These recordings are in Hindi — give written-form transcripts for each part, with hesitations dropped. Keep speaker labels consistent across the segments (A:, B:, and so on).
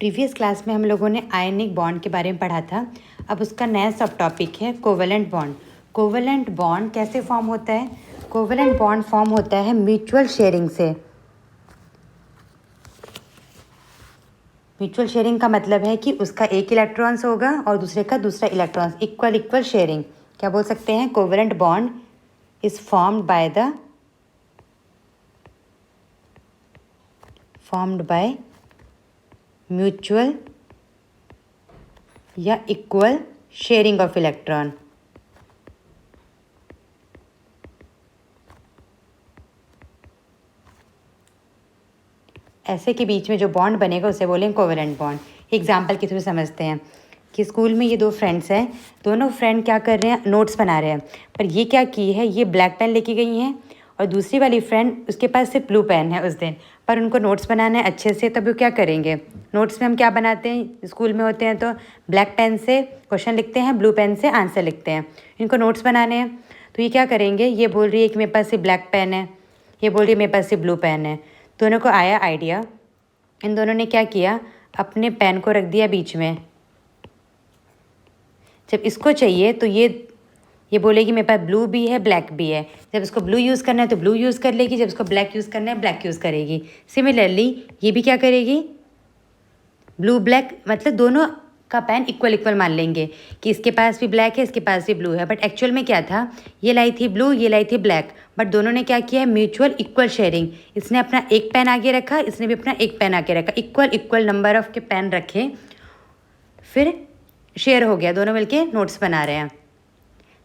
A: प्रीवियस क्लास में हम लोगों ने आयनिक बॉन्ड के बारे में पढ़ा था। अब उसका नया सब टॉपिक है कोवेलेंट बॉन्ड। कोवेलेंट बॉन्ड कैसे फॉर्म होता है? कोवेलेंट बॉन्ड फॉर्म होता है म्यूचुअल शेयरिंग से। म्यूचुअल शेयरिंग का मतलब है कि उसका एक इलेक्ट्रॉन्स होगा और दूसरे का दूसरा इलेक्ट्रॉन्स, इक्वल इक्वल शेयरिंग। क्या बोल सकते हैं? Covalent bond is formed by mutual या इक्वल शेयरिंग ऑफ इलेक्ट्रॉन। ऐसे के बीच में जो बॉन्ड बनेगा उसे बोलेंगे कोवेलेंट बॉन्ड। एग्जाम्पल के थ्रू समझते हैं कि स्कूल में ये दो फ्रेंड्स हैं। दोनों फ्रेंड क्या कर रहे हैं? नोट्स बना रहे हैं। पर ये क्या की है, ये ब्लैक पेन लेके गई हैं और दूसरी वाली फ्रेंड उसके पास सिर्फ ब्लू पेन है उस दिन, पर उनको नोट्स बनाना है अच्छे से। तब वो क्या करेंगे? नोट्स में हम क्या बनाते हैं, स्कूल में होते हैं तो ब्लैक पेन से क्वेश्चन लिखते हैं, ब्लू पेन से आंसर लिखते हैं। इनको नोट्स बनाने हैं तो ये क्या करेंगे? ये बोल रही है कि मेरे पास सिर्फ ब्लैक पेन है, ये बोल रही है मेरे पास सिर्फ ब्लू पेन है। दोनों को आया आइडिया, इन दोनों ने क्या किया, अपने पेन को रख दिया बीच में। जब इसको चाहिए तो ये बोलेगी मेरे पास ब्लू भी है ब्लैक भी है। जब इसको ब्लू यूज़ करना है तो ब्लू यूज़ कर लेगी, जब इसको ब्लैक यूज़ करना है ब्लैक यूज़ करेगी। सिमिलरली ये भी क्या करेगी? ब्लू ब्लैक मतलब दोनों का पेन इक्वल इक्वल मान लेंगे कि इसके पास भी ब्लैक है, इसके पास भी ब्लू है। बट एक्चुअल में क्या था, ये लाई थी ब्लू, ये लाई थी ब्लैक, बट दोनों ने क्या किया है? Mutual equal sharing. इसने अपना एक पेन आगे रखा, इसने भी अपना एक पेन आगे रखा, इक्वल इक्वल नंबर ऑफ के पेन रखे, फिर शेयर हो गया, दोनों मिलके नोट्स बना रहे हैं।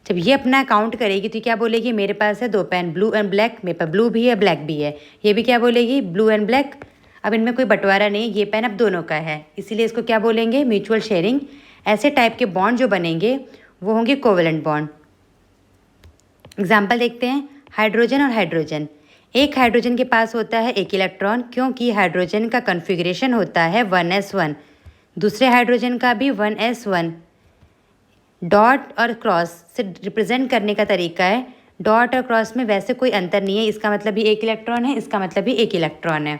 A: जब ये अपना काउंट करेगी तो क्या बोलेगी? मेरे पास है दो पेन, ब्लू एंड ब्लैक, मेरे पास ब्लू भी है ब्लैक भी है। ये भी क्या बोलेगी? Blue and black. अब इनमें कोई बंटवारा नहीं, ये पेन अब दोनों का है, इसीलिए इसको क्या बोलेंगे? Mutual sharing. ऐसे टाइप के बॉन्ड जो बनेंगे वो होंगे कोवेलेंट बॉन्ड। एग्जाम्पल देखते हैं, हाइड्रोजन और हाइड्रोजन। एक हाइड्रोजन के पास होता है एक इलेक्ट्रॉन, क्योंकि हाइड्रोजन का कन्फिग्रेशन होता है 1s1। दूसरे हाइड्रोजन का भी 1s1। डॉट और क्रॉस से रिप्रेजेंट करने का तरीका है, डॉट और क्रॉस में वैसे कोई अंतर नहीं है, इसका मतलब भी एक इलेक्ट्रॉन है, इसका मतलब भी एक इलेक्ट्रॉन है।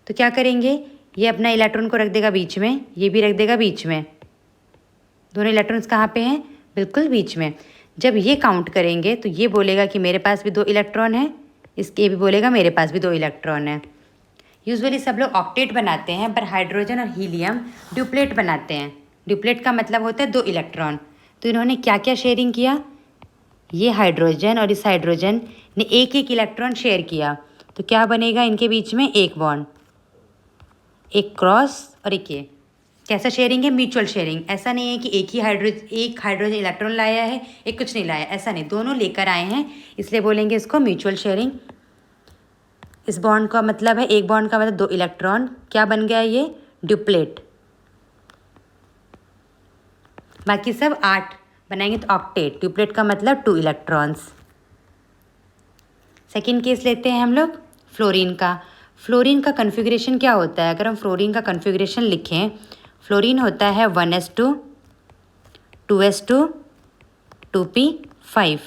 A: तो क्या करेंगे? ये अपना इलेक्ट्रॉन को रख देगा बीच में, ये भी रख देगा बीच में। दोनों इलेक्ट्रॉन्स कहाँ पे हैं? बिल्कुल बीच में। जब ये काउंट करेंगे तो ये बोलेगा कि मेरे पास भी दो इलेक्ट्रॉन है, इसके भी बोलेगा मेरे पास भी दो इलेक्ट्रॉन है। यूजुअली सब लोग ऑक्टेट बनाते हैं, पर हाइड्रोजन और हीलियम ड्यूप्लेट बनाते हैं। ड्यूप्लेट का मतलब होता है दो इलेक्ट्रॉन। तो इन्होंने क्या क्या शेयरिंग किया? ये हाइड्रोजन और इस हाइड्रोजन ने एक एक इलेक्ट्रॉन शेयर किया, तो क्या बनेगा इनके बीच में? एक बॉन्ड, एक क्रॉस और एक ये। कैसा शेयरिंग है? Mutual sharing. ऐसा नहीं है कि एक हाइड्रोजन इलेक्ट्रॉन लाया है, एक कुछ नहीं लाया, ऐसा नहीं, दोनों लेकर आए हैं, इसलिए बोलेंगे इसको म्यूचुअल शेयरिंग। इस बॉन्ड का मतलब है, एक बॉन्ड का मतलब दो इलेक्ट्रॉन, क्या बन गया ये? ड्यूप्लेट। बाकी सब 8 बनाएंगे तो ऑक्टेट। ड्यूप्लेट का मतलब 2 इलेक्ट्रॉन्स। सेकेंड केस लेते हैं हम लोग फ्लोरीन का। फ्लोरीन का कन्फिग्रेशन क्या होता है? अगर हम फ्लोरीन का कन्फिग्रेशन लिखें, फ्लोरीन होता है 1s2, 2s2, 2p5।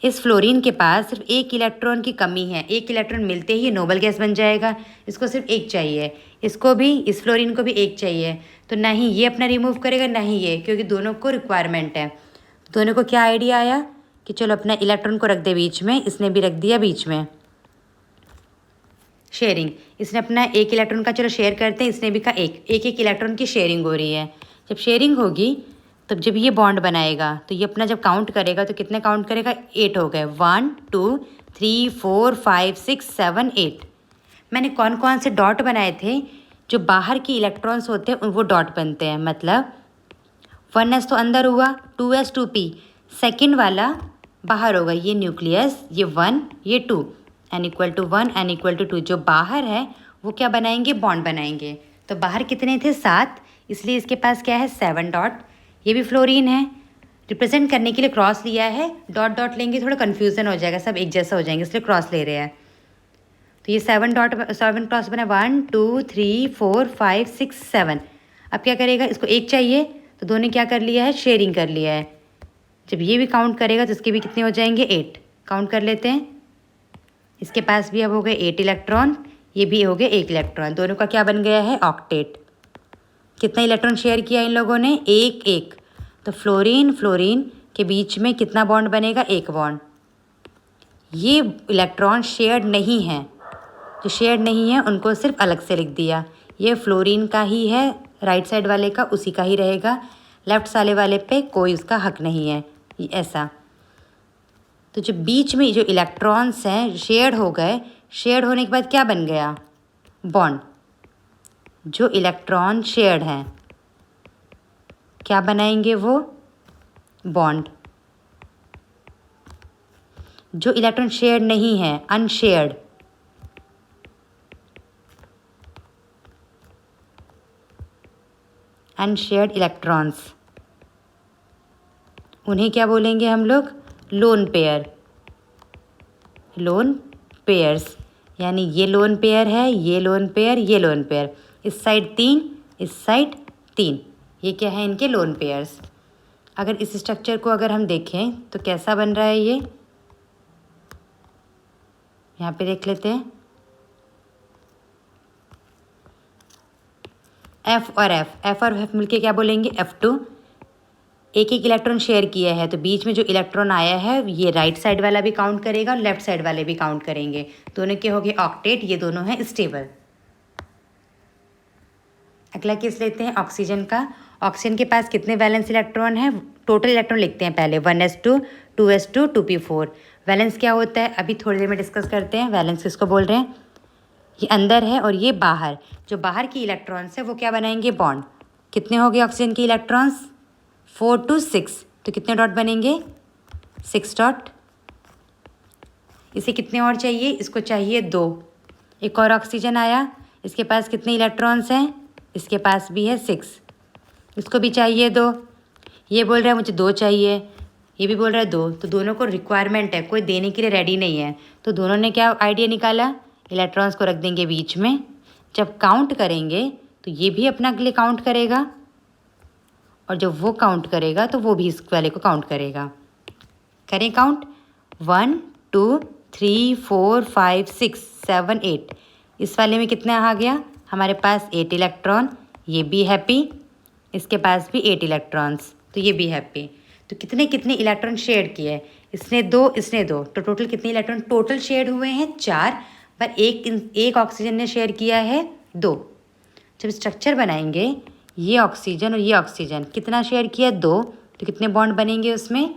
A: इस फ्लोरीन के पास सिर्फ एक इलेक्ट्रॉन की कमी है, एक इलेक्ट्रॉन मिलते ही नोबल गैस बन जाएगा, इसको सिर्फ एक चाहिए, इसको भी, इस फ्लोरीन को भी एक चाहिए। तो ना ही ये अपना रिमूव करेगा ना ही ये, क्योंकि दोनों को रिक्वायरमेंट है। दोनों को क्या आइडिया आया कि चलो अपना इलेक्ट्रॉन को रख दे बीच में, इसने भी रख दिया बीच में। शेयरिंग, इसने अपना एक इलेक्ट्रॉन का चलो शेयर करते हैं, इसने भी कहा एक इलेक्ट्रॉन की शेयरिंग हो रही है। जब शेयरिंग होगी तब जब ये बॉन्ड बनाएगा तो ये अपना जब काउंट करेगा तो कितने काउंट करेगा? 8 हो गए। 1 2 3 4 5 6 7 8। मैंने कौन कौन से डॉट बनाए थे? जो बाहर की इलेक्ट्रॉन्स होते हैं वो डॉट बनते हैं। मतलब 1s तो अंदर हुआ, 2s 2p, सेकेंड वाला बाहर होगा, ये न्यूक्लियस, ये 1 ये 2, n=1 n=2। जो बाहर है वो क्या बनाएंगे? बॉन्ड बनाएंगे। तो बाहर कितने थे? 7, इसलिए इसके पास क्या है? 7 डॉट। ये भी फ्लोरीन है, रिप्रेजेंट करने के लिए क्रॉस लिया है, डॉट डॉट लेंगे थोड़ा कन्फ्यूज़न हो जाएगा, सब एक जैसा हो जाएंगे, इसलिए क्रॉस ले रहे हैं। तो ये 7 क्रॉस बना, 1 2 3 4 5 6 7। अब क्या करेगा? इसको एक चाहिए तो दोनों क्या कर लिया है? शेयरिंग कर लिया है। जब ये भी काउंट करेगा तो इसके भी कितने हो जाएंगे? 8। काउंट कर लेते हैं, इसके पास भी अब हो गए 8 इलेक्ट्रॉन, ये भी हो गया एक इलेक्ट्रॉन। दोनों का क्या बन गया है? ऑक्टेट। कितना इलेक्ट्रॉन शेयर किया इन लोगों ने? एक एक। तो फ्लोरीन फ्लोरीन के बीच में कितना बॉन्ड बनेगा? एक बॉन्ड। ये इलेक्ट्रॉन शेयर्ड नहीं है, जो शेयर्ड नहीं है उनको सिर्फ अलग से लिख दिया। ये फ्लोरीन का ही है, राइट साइड वाले का उसी का ही रहेगा, लेफ्ट वाले वाले पे कोई उसका हक नहीं है, ऐसा। तो जो बीच में जो इलेक्ट्रॉन्स हैं शेयर्ड हो गए, शेयर्ड होने के बाद क्या बन गया? बॉन्ड। जो इलेक्ट्रॉन शेयर्ड हैं क्या बनाएंगे? वो बॉन्ड। जो इलेक्ट्रॉन शेयर्ड नहीं है, अनशेयर्ड, अनशेयर्ड इलेक्ट्रॉन्स, उन्हें क्या बोलेंगे हम लोग? Lone pair. लोन पेयर्स, यानी ये लोन पेयर है, ये लोन पेयर, ये लोन पेयर, इस साइड 3, इस साइड 3, ये क्या है? इनके लोन पेयर्स। अगर इस स्ट्रक्चर को अगर हम देखें तो कैसा बन रहा है? ये यहाँ पे देख लेते हैं। एफ और एफ मिलके क्या बोलेंगे? F2। एक एक इलेक्ट्रॉन शेयर किया है तो बीच में जो इलेक्ट्रॉन आया है ये राइट साइड वाला भी काउंट करेगा और लेफ्ट साइड वाले भी काउंट करेंगे। दोनों के हो गए ऑक्टेट, ये दोनों हैं स्टेबल। अगला केस लेते हैं ऑक्सीजन का। ऑक्सीजन के पास कितने वैलेंस इलेक्ट्रॉन हैं? टोटल इलेक्ट्रॉन लिखते हैं पहले, 1s2, 2s2, 2p4। वैलेंस क्या होता है अभी थोड़ी देर में डिस्कस करते हैं। वैलेंस किसको बोल रहे हैं? ये अंदर है और ये बाहर। जो बाहर की इलेक्ट्रॉन्स है वो क्या बनाएंगे? बॉन्ड। कितने हो गए ऑक्सीजन के इलेक्ट्रॉन्स? 4 to 6। तो कितने डॉट बनेंगे? 6 डॉट। इसे कितने और चाहिए? इसको चाहिए 2। एक और ऑक्सीजन आया, इसके पास कितने इलेक्ट्रॉन्स हैं? इसके पास भी है 6, इसको भी चाहिए 2। ये बोल रहा है मुझे 2 चाहिए, ये भी बोल रहा है 2। तो दोनों को रिक्वायरमेंट है, कोई देने के लिए रेडी नहीं है। तो दोनों ने क्या आइडिया निकाला? इलेक्ट्रॉन्स को रख देंगे बीच में। जब काउंट करेंगे तो ये भी अपना अगले काउंट करेगा और जब वो काउंट करेगा तो वो भी इस वाले को काउंट करेगा। करें काउंट। 1 2 3 4 5 6 7 8। इस वाले में कितना आ गया? हमारे पास 8 इलेक्ट्रॉन। ये भी हैप्पी, इसके पास भी 8 इलेक्ट्रॉन्स, तो ये भी हैप्पी। तो कितने कितने इलेक्ट्रॉन शेयर किए? इसने 2, इसने 2, तो टोटल कितने इलेक्ट्रॉन टोटल शेयर हुए हैं? 4। पर एक ऑक्सीजन ने शेयर किया है 2। जब स्ट्रक्चर बनाएंगे ये ऑक्सीजन और ये ऑक्सीजन कितना शेयर किया? 2। तो कितने बॉन्ड बनेंगे उसमें?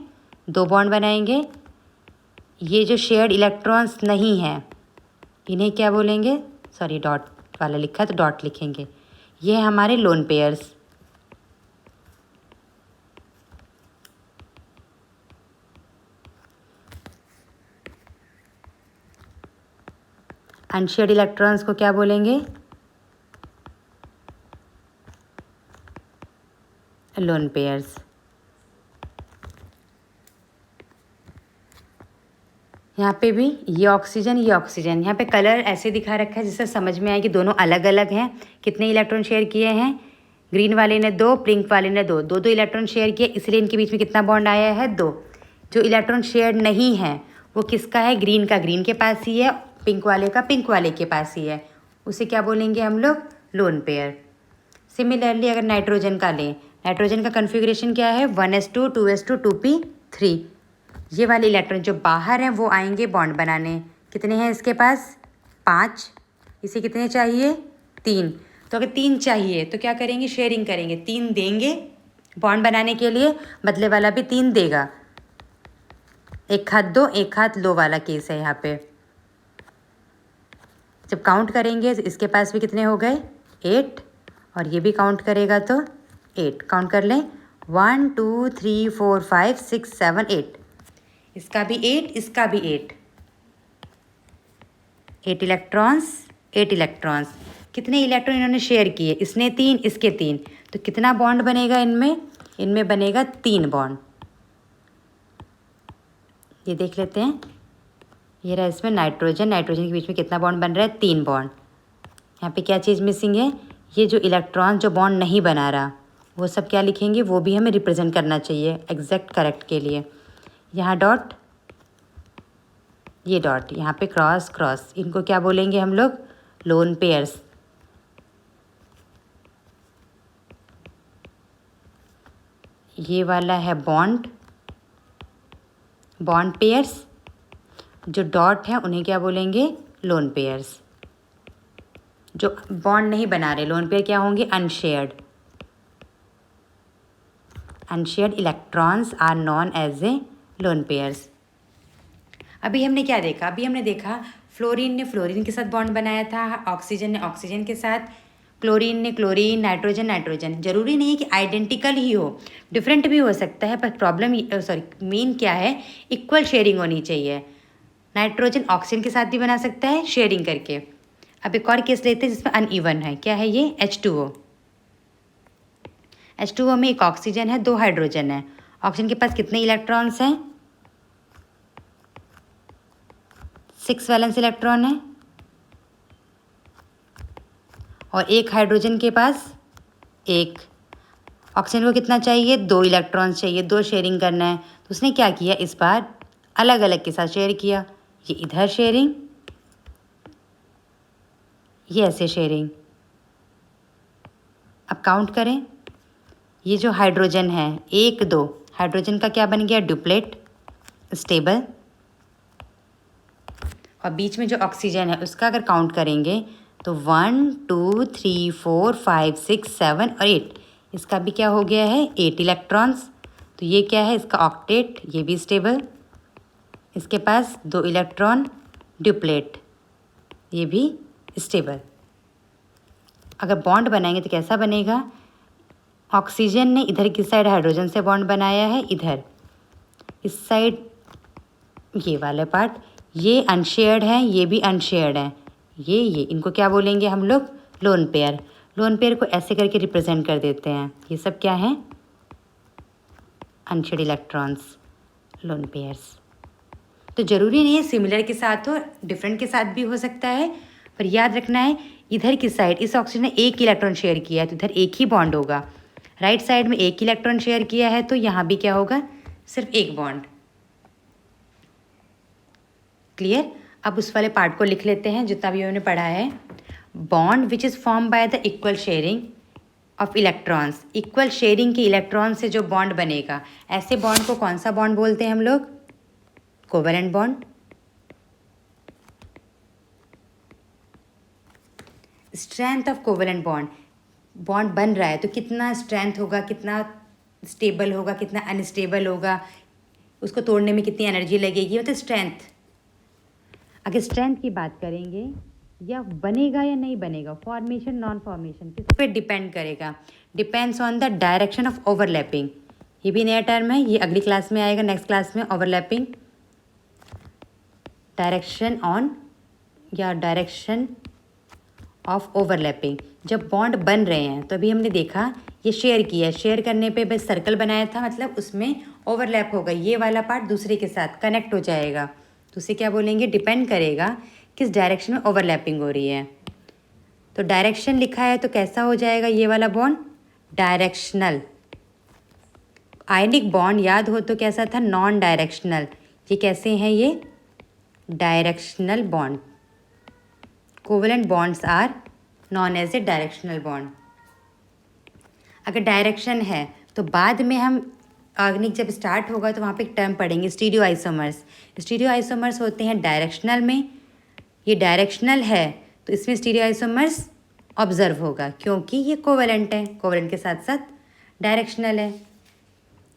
A: 2 बॉन्ड बनाएंगे। ये जो शेयर्ड इलेक्ट्रॉन्स नहीं हैं इन्हें क्या बोलेंगे? सॉरी डॉट वाला लिखा तो डॉट लिखेंगे। ये है हमारे लोन पेयर्स। अनशेयर्ड इलेक्ट्रॉन्स को क्या बोलेंगे? Lone pairs. यहाँ पे भी ये ऑक्सीजन यहाँ पे कलर ऐसे दिखा रखा है जिससे समझ में आए कि दोनों अलग अलग हैं। कितने इलेक्ट्रॉन शेयर किए हैं? ग्रीन वाले ने 2, पिंक वाले ने 2, 2 इलेक्ट्रॉन शेयर किए, इसलिए इनके बीच में कितना बॉन्ड आया है? 2। जो इलेक्ट्रॉन शेयर नहीं है वो किसका है? ग्रीन का ग्रीन के पास ही है, पिंक वाले का पिंक वाले के पास ही है। उसे क्या बोलेंगे हम लोग? Lone pair. सिमिलरली अगर नाइट्रोजन का लें, नाइट्रोजन का कन्फिग्रेशन क्या है? 1s2, 2s2, 2p3। ये वाले इलेक्ट्रॉन जो बाहर हैं वो आएंगे बॉन्ड बनाने। कितने हैं इसके पास? 5। इसे कितने चाहिए? 3। तो अगर 3 चाहिए तो क्या करेंगे? शेयरिंग करेंगे, 3 देंगे बॉन्ड बनाने के लिए, बदले वाला भी 3 देगा। एक हाथ दो एक हाथ लो वाला केस है यहाँ पे। जब काउंट करेंगे तो इसके पास भी कितने हो गए? 8, और ये भी काउंट करेगा तो 8। काउंट कर लें, 1 2 3 4 5 6 7 8। इसका भी 8, इसका भी 8। 8 इलेक्ट्रॉन्स, 8 इलेक्ट्रॉन्स। कितने इलेक्ट्रॉन इन्होंने शेयर किए? इसने 3, इसके 3। तो कितना बॉन्ड बनेगा इनमें? इनमें बनेगा 3 बॉन्ड। ये देख लेते हैं। ये रहा इसमें नाइट्रोजन, नाइट्रोजन के बीच में कितना बॉन्ड बन रहा है? 3 बॉन्ड। यहाँ पे क्या चीज़ मिसिंग है? ये जो इलेक्ट्रॉन जो बॉन्ड नहीं बना रहा वो सब क्या लिखेंगे? वो भी हमें रिप्रेजेंट करना चाहिए एग्जैक्ट करेक्ट के लिए। यहाँ डॉट, ये डॉट, यहाँ पे क्रॉस क्रॉस, इनको क्या बोलेंगे हम लोग? Lone pairs. ये वाला है बॉन्ड पेयर्स। जो डॉट है उन्हें क्या बोलेंगे? Lone pairs. जो बॉन्ड नहीं बना रहे लोन पेयर क्या होंगे? Unshared electrons are known as a lone pairs. अभी हमने क्या देखा? अभी हमने देखा फ्लोरीन ने फ्लोरीन के साथ बॉन्ड बनाया था, ऑक्सीजन ने ऑक्सीजन के साथ, क्लोरीन ने क्लोरीन, नाइट्रोजन नाइट्रोजन। जरूरी नहीं है कि आइडेंटिकल ही हो, डिफरेंट भी हो सकता है, पर प्रॉब्लम मेन क्या है? इक्वल शेयरिंग होनी चाहिए। नाइट्रोजन ऑक्सीजन के साथ भी बना सकता है शेयरिंग करके। अब एक और केस लेते हैं जिसमें अनइवन है। क्या है ये? H2O। H2O में एक ऑक्सीजन है, 2 हाइड्रोजन है। ऑक्सीजन के पास कितने इलेक्ट्रॉन्स हैं? 6 वैलेंस इलेक्ट्रॉन है। और एक हाइड्रोजन के पास 1। ऑक्सीजन को कितना चाहिए? 2 इलेक्ट्रॉन्स चाहिए, 2 शेयरिंग करना है। तो उसने क्या किया? इस बार अलग अलग के साथ शेयर किया। ये इधर शेयरिंग, ये ऐसे शेयरिंग। अब काउंट करें। ये जो हाइड्रोजन है 1 2 हाइड्रोजन का क्या बन गया? Duplet stable. और बीच में जो ऑक्सीजन है उसका अगर काउंट करेंगे तो 1 2 3 4 5 6 7 और 8। इसका भी क्या हो गया है? 8 इलेक्ट्रॉन्स। तो ये क्या है? इसका ऑक्टेट। ये भी स्टेबल। इसके पास 2 इलेक्ट्रॉन, डुप्लेट, ये भी स्टेबल। अगर बॉन्ड बनाएंगे तो कैसा बनेगा? ऑक्सीजन ने इधर की साइड हाइड्रोजन से बॉन्ड बनाया है, इधर इस साइड ये वाला पार्ट। ये अनशेयर्ड है, ये भी अनशेयर्ड है। ये इनको क्या बोलेंगे हम लोग? Lone pair. लोन पेयर को ऐसे करके रिप्रेजेंट कर देते हैं। ये सब क्या है? Unshared electrons, lone pairs. तो ज़रूरी नहीं है सिमिलर के साथ हो, डिफरेंट के साथ भी हो सकता है, पर याद रखना है इधर की साइड इस ऑक्सीजन ने 1 इलेक्ट्रॉन शेयर किया है तो इधर 1 ही बॉन्ड होगा। राइट साइड में 1 इलेक्ट्रॉन शेयर किया है तो यहाँ भी क्या होगा? सिर्फ 1 बॉन्ड। क्लियर? अब उस वाले पार्ट को लिख लेते हैं जितना भी हमने पढ़ा है। Bond which is form by the equal sharing of electrons. Equal sharing के इलेक्ट्रॉन से जो बॉन्ड बनेगा, ऐसे बॉन्ड को कौन सा बॉन्ड बोलते हैं हम लोग? Covalent bond. Strength of covalent bond. Bond बन रहा है तो कितना स्ट्रेंथ होगा, कितना स्टेबल होगा, कितना अनस्टेबल होगा, उसको तोड़ने में कितनी एनर्जी लगेगी, मतलब स्ट्रेंथ। अगर स्ट्रेंथ की बात करेंगे, या बनेगा या नहीं बनेगा, फॉर्मेशन नॉन फॉर्मेशन, किस पे डिपेंड करेगा? Depends on the direction of overlapping. ये भी नया टर्म है, ये अगली क्लास में आएगा, नेक्स्ट क्लास में। ओवरलैपिंग, डायरेक्शन ऑन या डायरेक्शन ऑफ ओवरलैपिंग। जब बॉन्ड बन रहे हैं तो अभी हमने देखा ये शेयर किया, शेयर करने पे बस सर्कल बनाया था, मतलब उसमें ओवरलैप होगा, ये वाला पार्ट दूसरे के साथ कनेक्ट हो जाएगा। तो उसे क्या बोलेंगे? डिपेंड करेगा किस डायरेक्शन में ओवरलैपिंग हो रही है। तो डायरेक्शन लिखा है तो कैसा हो जाएगा ये वाला बॉन्ड? डायरेक्शनल। आयनिक बॉन्ड याद हो तो कैसा था? Non directional. ये कैसे हैं? ये directional bond. Covalent bonds are known as a directional bond. अगर डायरेक्शन है तो बाद में हम ऑर्गेनिक जब स्टार्ट होगा तो वहाँ पे एक टर्म पढ़ेंगे, स्टीरियो आइसोमर्स। स्टीरियो आइसोमर्स होते हैं डायरेक्शनल में। ये डायरेक्शनल है तो इसमें स्टीरियो आइसोमर्स ऑब्जर्व होगा, क्योंकि ये कोवेलेंट है, कोवेलेंट के साथ साथ डायरेक्शनल है।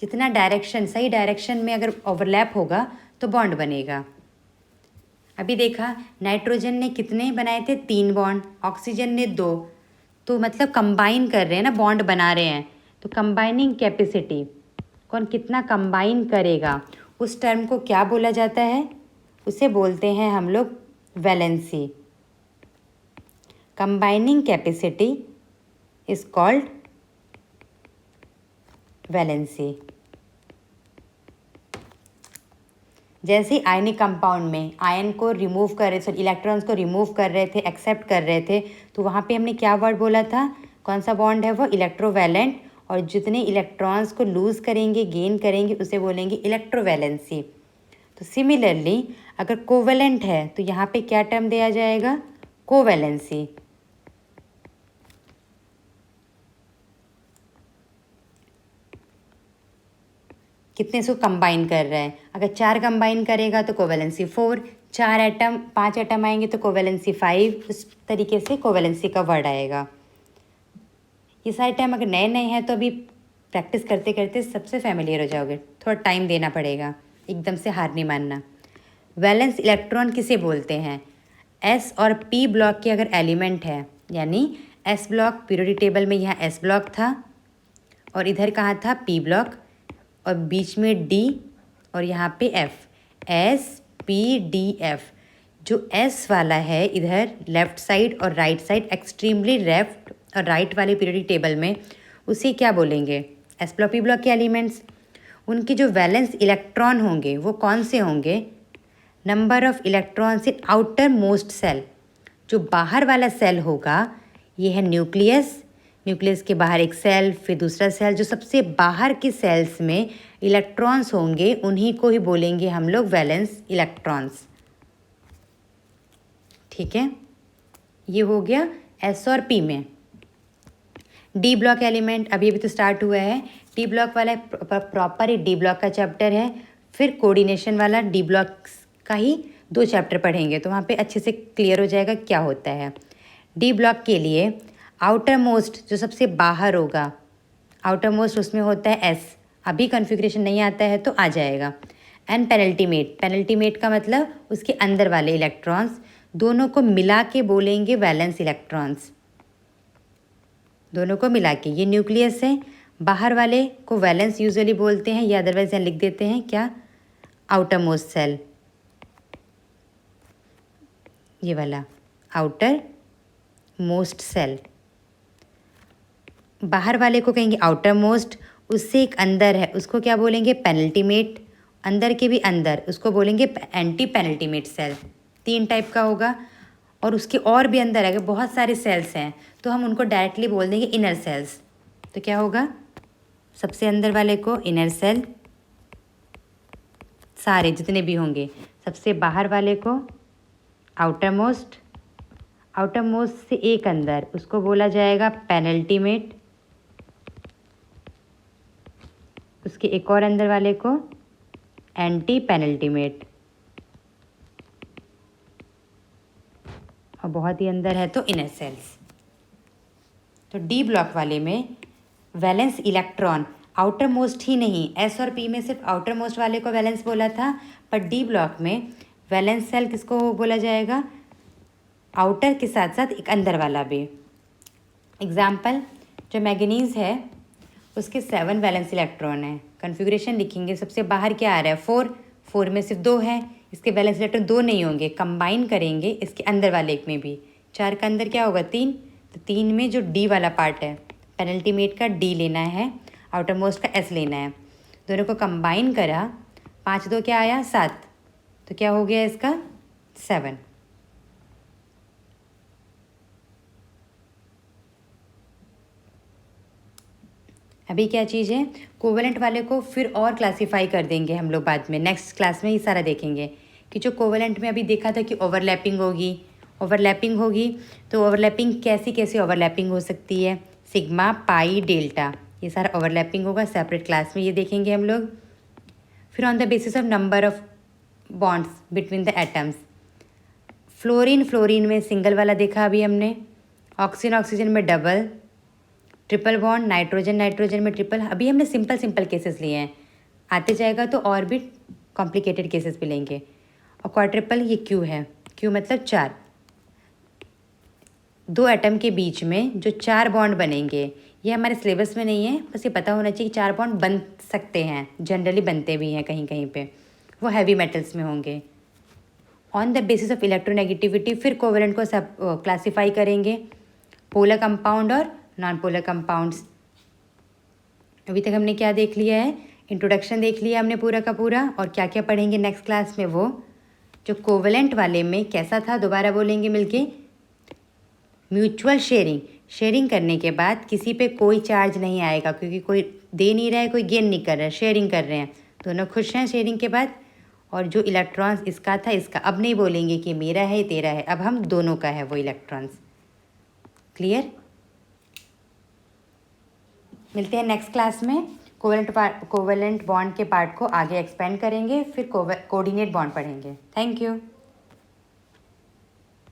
A: जितना डायरेक्शन, सही डायरेक्शन में अगर ओवरलैप होगा तो बॉन्ड बनेगा। अभी देखा नाइट्रोजन ने कितने बनाए थे? 3 बॉन्ड, ऑक्सीजन ने 2। तो मतलब कंबाइन कर रहे हैं ना, बॉन्ड बना रहे हैं। तो कंबाइनिंग कैपेसिटी, कौन कितना कंबाइन करेगा, उस टर्म को क्या बोला जाता है? उसे बोलते हैं हम लोग valency. Combining capacity is called valency. जैसे आयनिक कंपाउंड में आयन को रिमूव कर रहे थे, इलेक्ट्रॉन्स को रिमूव कर रहे थे, एक्सेप्ट कर रहे थे, तो वहाँ पे हमने क्या वर्ड बोला था? कौन सा बॉन्ड है वो? इलेक्ट्रोवैलेंट। और जितने इलेक्ट्रॉन्स को लूज़ करेंगे, गेन करेंगे, उसे बोलेंगे इलेक्ट्रोवैलेंसी। तो सिमिलरली अगर कोवेलेंट है तो यहाँ पे क्या टर्म दिया जाएगा? कोवैलेंसी, कितने से कंबाइन कर रहा है। अगर 4 कंबाइन करेगा तो कोवैलेंसी 4, 4 एटम 5 एटम आएंगे तो कोवैलेंसी 5, उस तरीके से कोवैलेंसी का वर्ड आएगा। ये सारे टर्म अगर नए नए हैं तो अभी प्रैक्टिस करते करते सबसे फैमिलियर हो जाओगे, थोड़ा टाइम देना पड़ेगा, एकदम से हार नहीं मानना। वैलेंस इलेक्ट्रॉन किसे बोलते हैं? एस और पी ब्लॉक के अगर एलिमेंट है, यानी एस ब्लॉक पीरियोडिक टेबल में यहाँ एस ब्लॉक था और इधर कहाँ था पी ब्लॉक और बीच में डी और यहाँ पे f, s p d f. जो एस वाला है इधर लेफ्ट साइड और राइट साइड, एक्सट्रीमली लेफ्ट और राइट वाले पीरियोडिक टेबल में, उसे क्या बोलेंगे? एस ब्लॉक पी ब्लॉक के एलिमेंट्स। उनके जो वैलेंस इलेक्ट्रॉन होंगे वो कौन से होंगे? Number of electrons in outermost shell. जो बाहर वाला सेल होगा ये है न्यूक्लियस, न्यूक्लियस के बाहर एक सेल, फिर दूसरा सेल। जो सबसे बाहर के सेल्स में इलेक्ट्रॉन्स होंगे उन्हीं को ही बोलेंगे हम लोग वैलेंस इलेक्ट्रॉन्स। ठीक है, ये हो गया एस और पी में। डी ब्लॉक एलिमेंट अभी अभी तो स्टार्ट हुआ है। डी ब्लॉक वाला प्रॉपर ही डी ब्लॉक का चैप्टर है, फिर कोऑर्डिनेशन वाला डी ब्लॉक का ही 2 चैप्टर पढ़ेंगे तो वहाँ पे अच्छे से क्लियर हो जाएगा क्या होता है। डी ब्लॉक के लिए आउटर मोस्ट जो सबसे बाहर होगा, आउटर मोस्ट उसमें होता है एस, अभी कॉन्फ़िगरेशन नहीं आता है तो आ जाएगा। एंड पेनल्टीमेट, पेनल्टीमेट का मतलब उसके अंदर वाले इलेक्ट्रॉन्स, दोनों को मिला के बोलेंगे वैलेंस इलेक्ट्रॉन्स, दोनों को मिला के। ये न्यूक्लियस है, बाहर वाले को वैलेंस यूजुअली बोलते हैं या अदरवाइज यहाँ लिख देते हैं क्या, आउटर मोस्ट सेल, ये वाला आउटर मोस्ट सेल। बाहर वाले को कहेंगे आउटर मोस्ट, उससे एक अंदर है उसको क्या बोलेंगे? पेनल्टीमेट। अंदर के भी अंदर उसको बोलेंगे एंटी पेनल्टीमेट सेल। 3 टाइप का होगा और उसके और भी अंदर अगर बहुत सारे सेल्स हैं तो हम उनको डायरेक्टली बोल देंगे इनर सेल्स। तो क्या होगा? सबसे अंदर वाले को इनर सेल, सारे जितने भी होंगे। सबसे बाहर वाले को आउटर मोस्ट, आउटर मोस्ट से एक अंदर उसको बोला जाएगा पेनल्टीमेट, उसके एक और अंदर वाले को एंटी पेनल्टीमेट, और बहुत ही अंदर है तो इनर सेल्स। तो डी ब्लॉक वाले में वैलेंस इलेक्ट्रॉन आउटर मोस्ट ही नहीं, एस और पी में सिर्फ आउटर मोस्ट वाले को वैलेंस बोला था, पर डी ब्लॉक में वैलेंस सेल किसको बोला जाएगा? आउटर के साथ साथ एक अंदर वाला भी। एग्जाम्पल, जो मैंगनीज है उसके 7 वैलेंस इलेक्ट्रॉन है। कॉन्फ़िगरेशन लिखेंगे, सबसे बाहर क्या आ रहा है? 4, 4 में सिर्फ 2 है, इसके वैलेंस इलेक्ट्रॉन 2 नहीं होंगे, कंबाइन करेंगे इसके अंदर वाले एक में भी। 4 का अंदर क्या होगा? 3, तो 3 में जो डी वाला पार्ट है, पेनल्टीमेट का डी लेना है, आउटर मोस्ट का एस लेना है, दोनों को कंबाइन करा, 5 2 क्या आया? 7, तो क्या हो गया इसका? 7। अभी क्या चीज़ है? कोवेलेंट वाले को फिर और क्लासीफाई कर देंगे हम लोग बाद में, नेक्स्ट क्लास में ये सारा देखेंगे कि जो कोवेलेंट में अभी देखा था कि ओवरलैपिंग होगी, ओवरलैपिंग होगी तो ओवरलैपिंग कैसी कैसी ओवरलैपिंग हो सकती है? सिग्मा, पाई, डेल्टा, ये सारा ओवरलैपिंग होगा, सेपरेट क्लास में ये देखेंगे हम लोग। फिर on the basis of number of bonds between the atoms, fluorine, fluorine में सिंगल वाला देखा अभी हमने, ऑक्सीजन, ऑक्सीजन में double, triple bond, nitrogen, nitrogen में ट्रिपल। अभी हमने सिंपल सिंपल केसेस लिए हैं, आते जाएगा तो और भी कॉम्प्लिकेटेड केसेस भी लेंगे। और क्वाड्रिपल, ये क्यू है, क्यू मतलब 4, 2 एटम के बीच में जो 4 बॉन्ड बनेंगे, ये हमारे सिलेबस में नहीं है, बस ये पता होना चाहिए कि 4 बॉन्ड बन सकते हैं, जनरली बनते भी हैं कहीं कहीं पे, वो हैवी मेटल्स में होंगे। On the basis of electronegativity फिर कोवेलेंट को सब क्लासीफाई करेंगे, पोलर कंपाउंड और नॉन पोलर कंपाउंड्स। अभी तक हमने क्या देख लिया है? इंट्रोडक्शन देख लिया हमने पूरा का पूरा, और क्या क्या पढ़ेंगे नेक्स्ट क्लास में वो जो कोवेलेंट वाले में कैसा था, दोबारा बोलेंगे मिलके। म्यूचुअल शेयरिंग, शेयरिंग करने के बाद किसी पे कोई चार्ज नहीं आएगा क्योंकि कोई दे नहीं रहा है, कोई गेन नहीं कर रहा है, शेयरिंग कर रहे हैं, दोनों खुश हैं शेयरिंग के बाद। और जो इलेक्ट्रॉन्स इसका था इसका, अब नहीं बोलेंगे कि मेरा है तेरा है, अब हम दोनों का है वो इलेक्ट्रॉन्स। क्लियर? मिलते हैं नेक्स्ट क्लास में। कोवेलेंट बॉन्ड के पार्ट को आगे एक्सपेंड करेंगे, फिर कोऑर्डिनेट बॉन्ड पढ़ेंगे। Thank you.